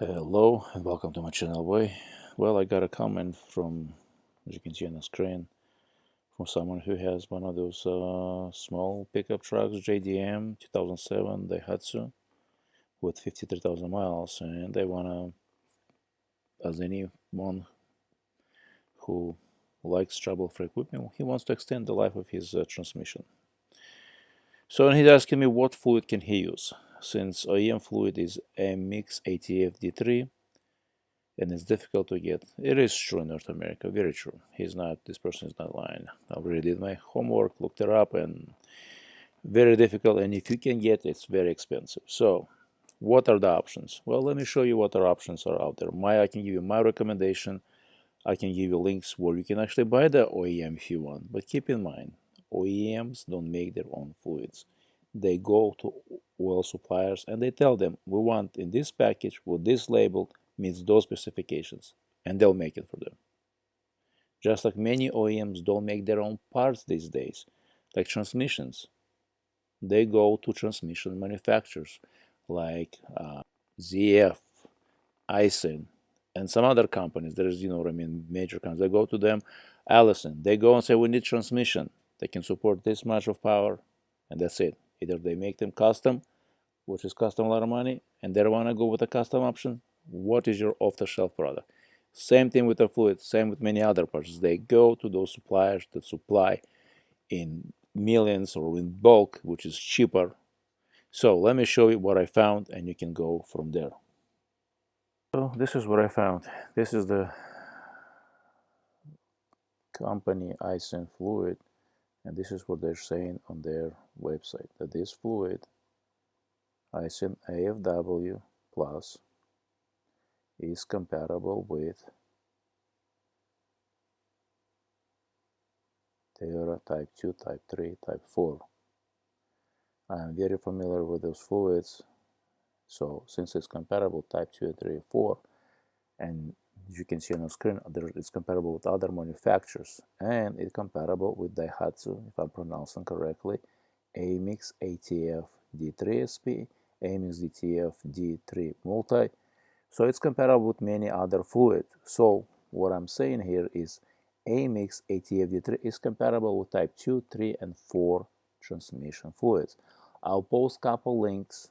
Hello and welcome to my channel, boy. Well, I got a comment from, as you can see on the screen, from someone who has one of those small pickup trucks, JDM 2007 Daihatsu with 53,000 miles, and they wanna, as anyone who likes trouble-free equipment, he wants to extend the life of his transmission. So he's asking me what fluid can he use, since OEM fluid is Ammix ATF D3, and it's difficult to get. It is true in North America, very true. This person is not lying. I already did my homework, looked it up, and very difficult, and if you can get it, it's very expensive. So, what are the options? Well, let me show you what our options are out there. I can give you my recommendation. I can give you links where you can actually buy the OEM if you want, but keep in mind, OEMs don't make their own fluids. They go to oil suppliers and they tell them, we want in this package with this label meets those specifications, and they'll make it for them. Just like many OEMs don't make their own parts these days, like transmissions. They go to transmission manufacturers like ZF, Aisin, and some other companies. There's, major companies. They go to them, Allison. They go and say, we need transmission. They can support this much of power, and that's it. Either they make them custom, which is custom a lot of money, and they want to go with a custom option. What is your off-the-shelf product? Same thing with the fluid, same with many other parts. They go to those suppliers that supply in millions or in bulk, which is cheaper. So let me show you what I found, and you can go from there. So this is what I found. This is the company Aisin fluid, and this is what they're saying on their website, that this fluid, Aisin AFW Plus, is compatible with Toyota Type 2, Type 3, Type 4. I am very familiar with those fluids, so since it's compatible Type 2, 3, 4, and as you can see on the screen, it's compatible with other manufacturers, and it's compatible with Diahatsu, if I'm pronouncing correctly, Ammix ATF D3-SP, Ammix ATF D3 Multi. So it's compatible with many other fluids. So what I'm saying here is Ammix ATF D3 is compatible with Type 2, 3, and 4 transmission fluids. I'll post a couple links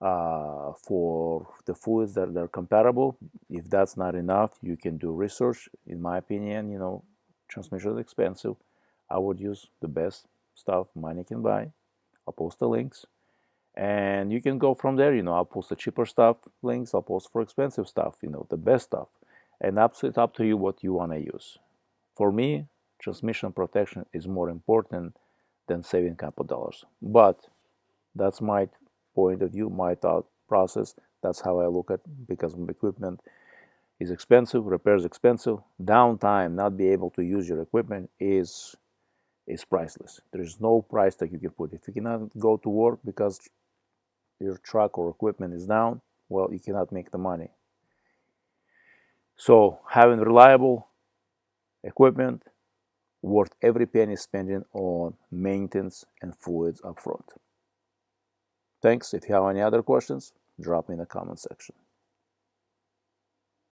for the fluids that are compatible. If that's not enough, you can do research. In my opinion, transmission is expensive. I would use the best stuff money can buy. I'll post the links. And you can go from there. I'll post the cheaper stuff links, I'll post for expensive stuff, the best stuff. And it's up to you what you want to use. For me, transmission protection is more important than saving a couple dollars. But that's my point of view, my thought process. That's how I look at it, because equipment is expensive, repairs expensive, downtime, not be able to use your equipment is priceless. There's no price that you can put. If you cannot go to work because your truck or equipment is down, well, you cannot make the money. So having reliable equipment worth every penny spending on maintenance and fluids up front. Thanks. If you have any other questions, drop me in the comment section.